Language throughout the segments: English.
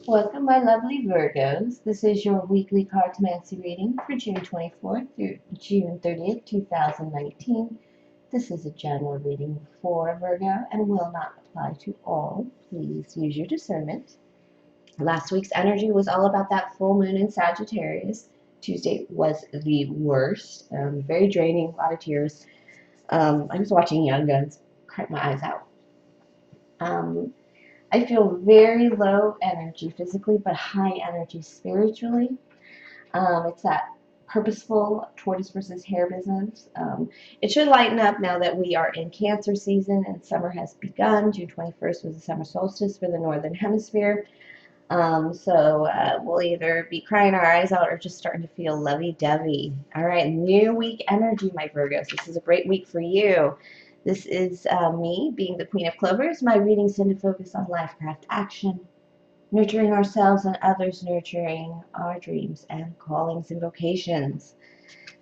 Welcome, my lovely Virgos. This is your weekly Cartomancy reading for June 24th through June 30th, 2019. This is a general reading for Virgo and will not apply to all. Please use your discernment. Last week's energy was all about that full moon in Sagittarius. Tuesday was the worst, very draining, a lot of tears. I was watching Young Guns, cried my eyes out. I feel very low energy physically, but high energy spiritually. It's that purposeful tortoise versus hare business. It should lighten up now that we are in Cancer season and summer has begun. June 21st was the summer solstice for the Northern Hemisphere. We'll either be crying our eyes out or just starting to feel lovey-dovey. All right, new week energy, my Virgos. This is a great week for you. This is me being the Queen of Clovers. My readings tend to focus on LifeCraftAction, nurturing ourselves and others, nurturing our dreams and callings and vocations.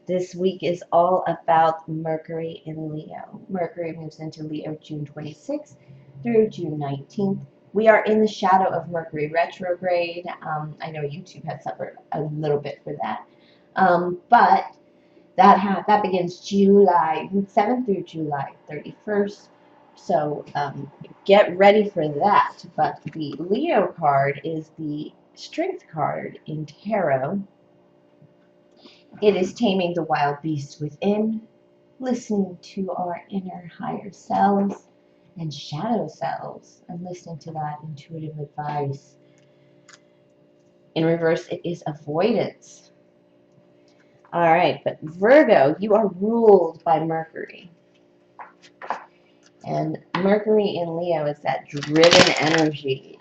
This week is all about Mercury in Leo. Mercury moves into Leo June 26th through June 19th. We are in the shadow of Mercury retrograde. I know YouTube has suffered a little bit for that. But that begins July 7th through July 31st. So get ready for that. But the Leo card is the strength card in tarot. It is taming the wild beast within, listening to our inner higher selves and shadow selves, and listening to that intuitive advice. In reverse, it is avoidance. All right, but Virgo, you are ruled by Mercury. And Mercury in Leo is that driven energy.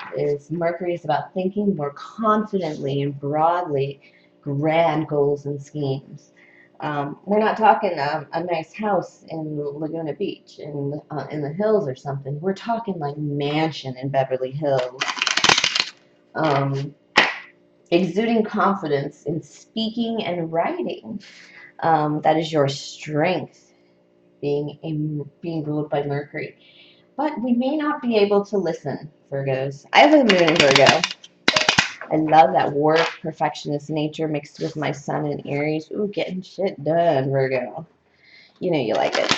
Mercury is about thinking more confidently and broadly, grand goals and schemes. We're not talking a nice house in Laguna Beach in the hills or something. We're talking like mansion in Beverly Hills. Exuding confidence in speaking and writing. That is your strength, being ruled by Mercury. But we may not be able to listen, Virgos. I have a moon in Virgo. I love that work, perfectionist nature mixed with my sun in Aries. Ooh, getting shit done, Virgo. You know you like it.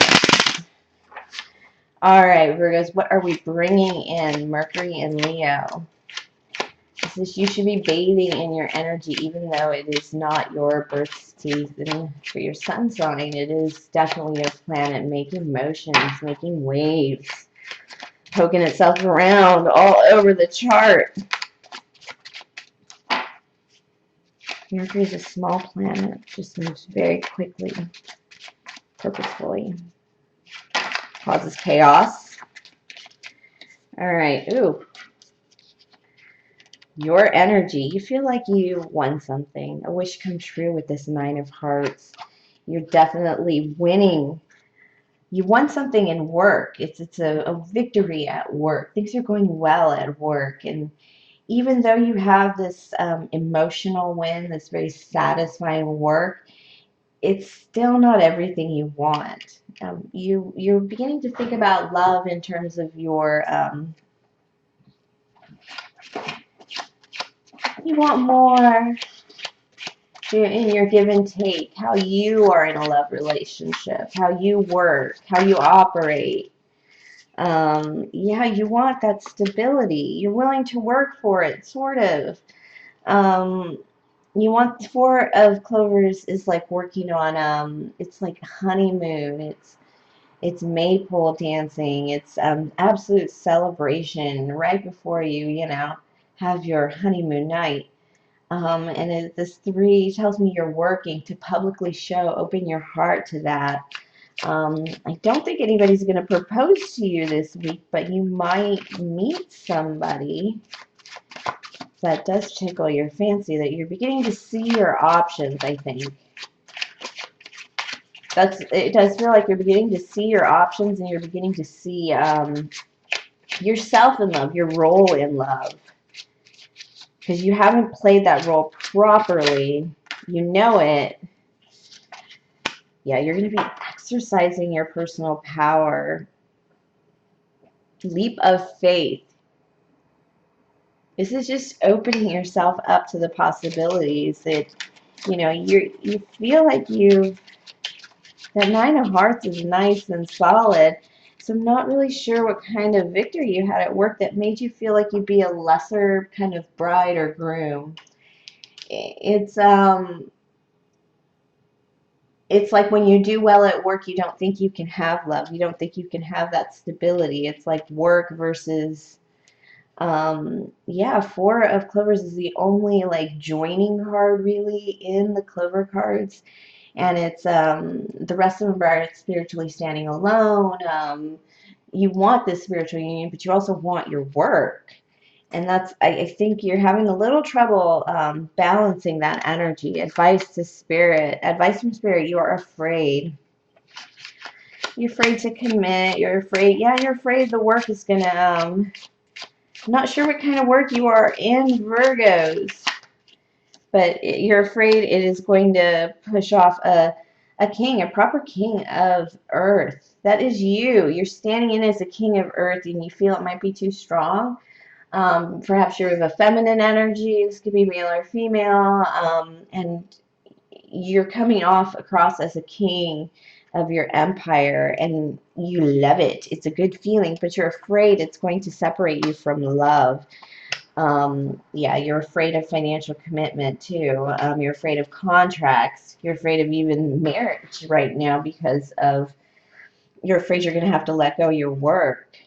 All right, Virgos, what are we bringing in? Mercury in Leo. You should be bathing in your energy, even though it is not your birth season for your sun sign. It is definitely your planet making motions, making waves, poking itself around all over the chart. Mercury is a small planet, just moves very quickly, purposefully, causes chaos. All right, ooh. Your energy, you feel like you won something, a wish come true with this Nine of Hearts. You're definitely winning. You won something in work. It's a victory at work. Things are going well at work, and even though you have this emotional win, this very satisfying work, it's still not everything you want. You're beginning to think about love in terms of your you want more in your give and take, how you are in a love relationship, how you work, how you operate. Yeah, you want that stability. You're willing to work for it, sort of. You want Four of Clovers is like working on it's like honeymoon. It's maypole dancing. It's absolute celebration right before you have your honeymoon night. This 3 tells me you're working to publicly open your heart to that. I don't think anybody's going to propose to you this week, but you might meet somebody that does tickle your fancy, that you're beginning to see your options, I think. It does feel like you're beginning to see your options, and you're beginning to see yourself in love, your role in love. Because you haven't played that role properly. You know it. Yeah, you're going to be exercising your personal power. Leap of faith. This is just opening yourself up to the possibilities that, you know, you feel like that Nine of Hearts is nice and solid. So I'm not really sure what kind of victory you had at work that made you feel like you'd be a lesser kind of bride or groom. It's like when you do well at work, you don't think you can have love. You don't think you can have that stability. It's like work versus, yeah, Four of Clovers is the only like joining card really in the Clover cards. And it's, the rest of them are spiritually standing alone. You want this spiritual union, but you also want your work. And that's, I think you're having a little trouble balancing that energy. Advice to spirit, advice from spirit, you are afraid. You're afraid to commit. You're afraid, yeah, you're afraid the work is going to, I'm not sure what kind of work you are in, Virgos, but you're afraid it is going to push off a king, a proper king of earth. That is you. You're standing in as a king of earth and you feel it might be too strong. Perhaps you're of a feminine energy. This could be male or female. And you're coming off across as a king of your empire and you love it. It's a good feeling, but you're afraid it's going to separate you from love. Yeah, you're afraid of financial commitment too. You're afraid of contracts. You're afraid of even marriage right now because of you're afraid you're going to have to let go of your work.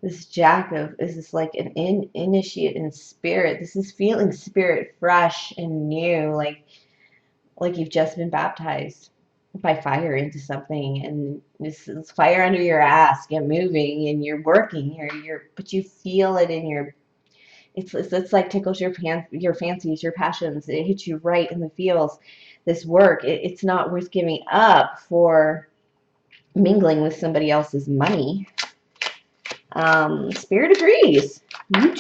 This this is like an initiate in spirit. This is feeling spirit fresh and new, like you've just been baptized by fire into something, and this is fire under your ass. Get moving, and you're working. But you feel it in your. It's like tickles your fancies, your passions. It hits you right in the feels. This work, it's not worth giving up for mingling with somebody else's money. Spirit agrees. You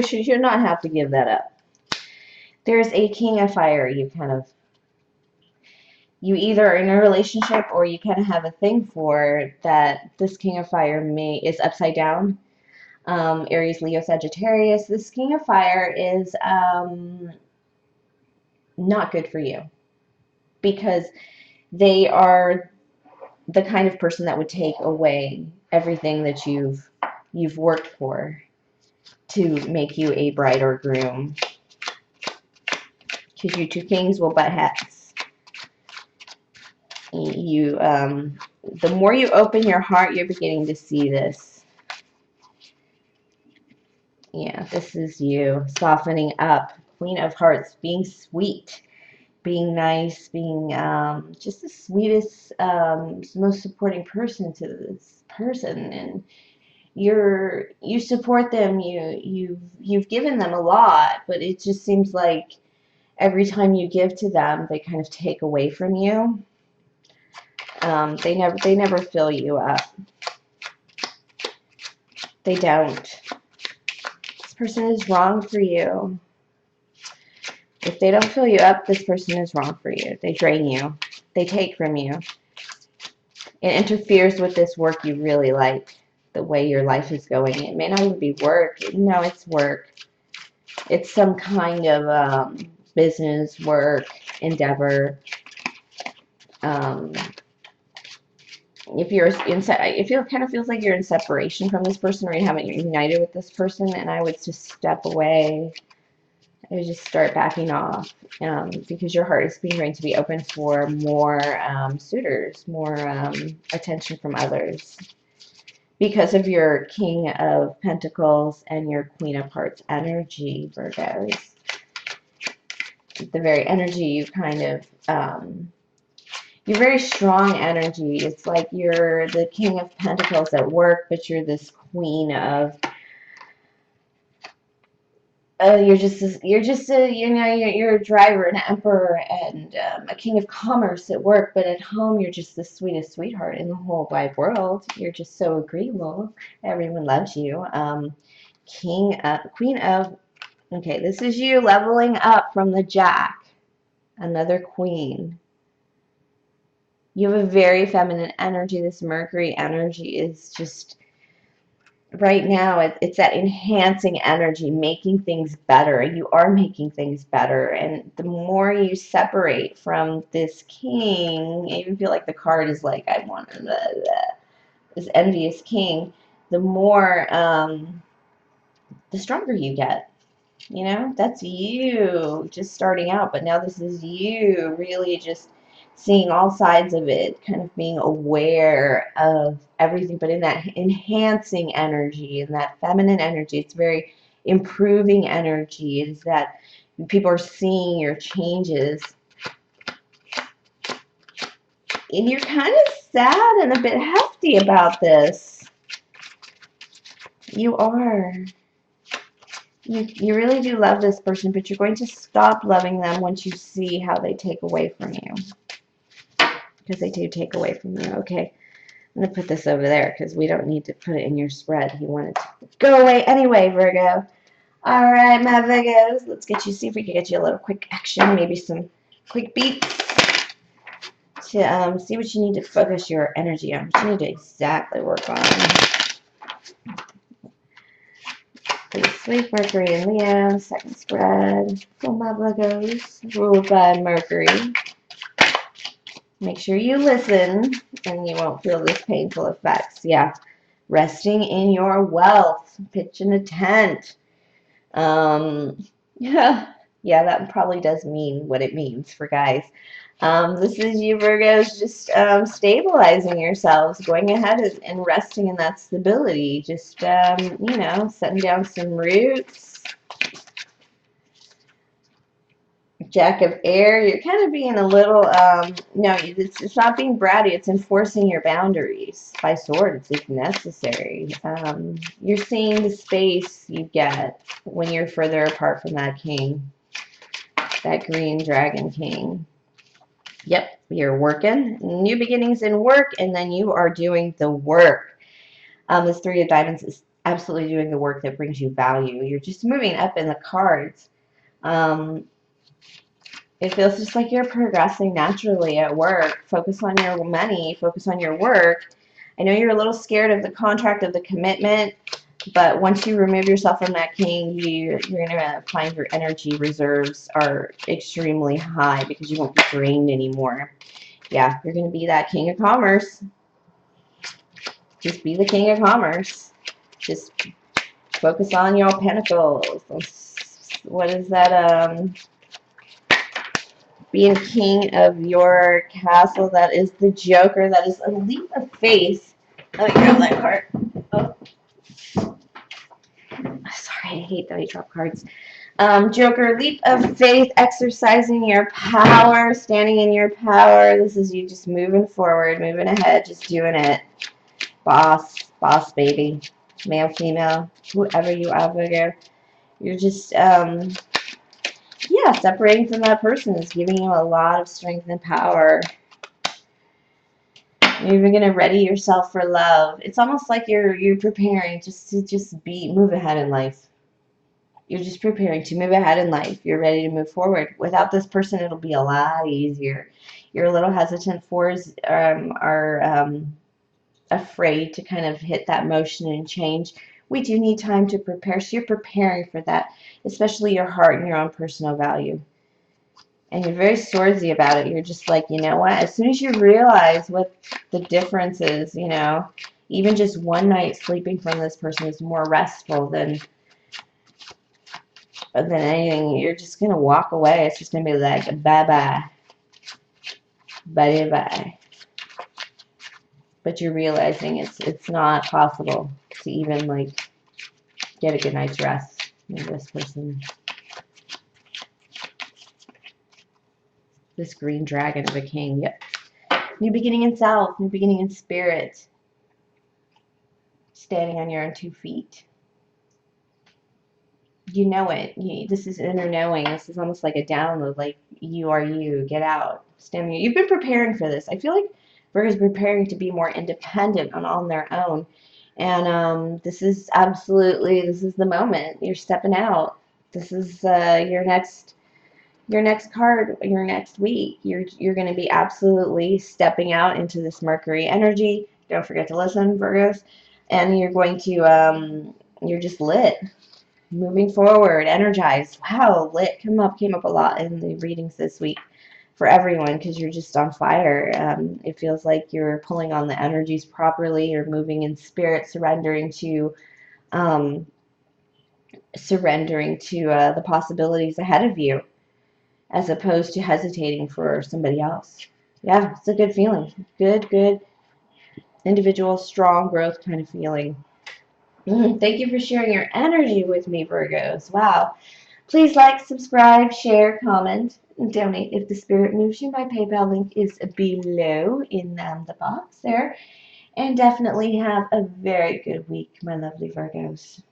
should not have to give that up. There's a king of fire. You either are in a relationship or you kind of have a thing for that. This king of fire is upside down. Aries, Leo, Sagittarius. This king of fire is not good for you because they are the kind of person that would take away everything that you've worked for to make you a bride or groom. Because you two kings will butt heads. The more you open your heart, you're beginning to see this. Yeah, this is you softening up. Queen of Hearts, being sweet, being nice, being just the sweetest, most supporting person to this person, and you support them. You've given them a lot, but it just seems like every time you give to them, they kind of take away from you. They never fill you up. They don't. This person is wrong for you. If they don't fill you up, this person is wrong for you. They drain you. They take from you. It interferes with this work you really like, the way your life is going. It may not even be work. No, it's work. It's some kind of business, work, endeavor. If it kind of feels like you're in separation from this person or you haven't united with this person, and I would just step away. I would just start backing off because your heart is being trained to be open for more suitors, more attention from others. Because of your King of Pentacles and your Queen of Hearts energy, Virgos. The very energy you kind of you're very strong energy. It's like you're the King of Pentacles at work, but you're this Queen of. You're a driver, an emperor, and a king of commerce at work. But at home, you're just the sweetest sweetheart in the whole wide world. You're just so agreeable. Everyone loves you. Queen of. Okay, this is you leveling up from the Jack. Another queen. You have a very feminine energy. This Mercury energy is just right now it's that enhancing energy, making things better. You are making things better, and the more you separate from this king, I even feel like the card is like, I want this envious king, the more the stronger you get. You know, that's you just starting out, but now this is you really just seeing all sides of it, kind of being aware of everything, but in that enhancing energy, in that feminine energy. It's very improving energy. It is that people are seeing your changes. And you're kind of sad and a bit hefty about this. You are. You really do love this person, but you're going to stop loving them once you see how they take away from you. Because they do take away from you. Okay, I'm going to put this over there because we don't need to put it in your spread. He wanted to go away anyway, Virgo. All right, my Virgos. Let's get you, see if we can get you a little quick action, maybe some quick beats to see what you need to focus your energy on, what you need to exactly work on. Please, sweet Mercury in Leo, second spread for my Virgos, ruled by Mercury. Make sure you listen and you won't feel these painful effects. Yeah, resting in your wealth, pitching a tent. Yeah, yeah, that probably does mean what it means for guys. This is you Virgos just stabilizing yourselves, going ahead and resting in that stability. Just, you know, setting down some roots. Jack of Air, you're kind of being a little, no, it's not being bratty, it's enforcing your boundaries. By Swords, if necessary. You're seeing the space you get when you're further apart from that king, that green dragon king. Yep, you're working. New beginnings in work, and then you are doing the work. This Three of Diamonds is absolutely doing the work that brings you value. You're just moving up in the cards. It feels just like you're progressing naturally at work. Focus on your money, focus on your work. I know you're a little scared of the contract, of the commitment, but once you remove yourself from that king, you're going to find your energy reserves are extremely high because you won't be drained anymore. Yeah, you're going to be that king of commerce. Just be the king of commerce. Just focus on your pentacles. What is that? Being king of your castle, that is the Joker. That is a leap of faith. Let me grab that card. Oh. Sorry, I hate that I drop cards. Joker, leap of faith, exercising your power, standing in your power. This is you just moving forward, moving ahead, just doing it. Boss baby. Male, female, whoever you are, Virgo. You're just, yeah, separating from that person is giving you a lot of strength and power. You're even gonna ready yourself for love. It's almost like you're preparing just to move ahead in life. You're just preparing to move ahead in life. You're ready to move forward. Without this person, it'll be a lot easier. You're a little hesitant. Fours are afraid to kind of hit that motion and change. We do need time to prepare. So you're preparing for that, especially your heart and your own personal value. And you're very swordsy about it. You're just like, you know what? As soon as you realize what the difference is, you know, even just one night sleeping from this person is more restful than anything. You're just gonna walk away. It's just gonna be like bye bye, bye bye. But you're realizing it's not possible to even like get a good night's rest with this person. This green dragon of a king. Yep. New beginning in self, new beginning in spirit. Standing on your own 2 feet. You know it. This is inner knowing. This is almost like a download. Like, you are you. Get out. Stand. You've been preparing for this. I feel like Virgo's preparing to be more independent and on their own. And this is the moment. You're stepping out. This is your next card, your next week. You're going to be absolutely stepping out into this Mercury energy. Don't forget to listen, Virgos. and you're going to, you're just lit. Moving forward, energized. Wow, lit came up a lot in the readings this week for everyone because you're just on fire. It feels like you're pulling on the energies properly. You're moving in spirit, um, surrendering to the possibilities ahead of you, as opposed to hesitating for somebody else. Yeah, it's a good feeling. Good individual, strong growth kind of feeling. Thank you for sharing your energy with me, Virgos. Wow. Please like, subscribe, share, comment, and donate if the spirit moves you. My PayPal link is below in the box there. And definitely have a very good week, my lovely Virgos.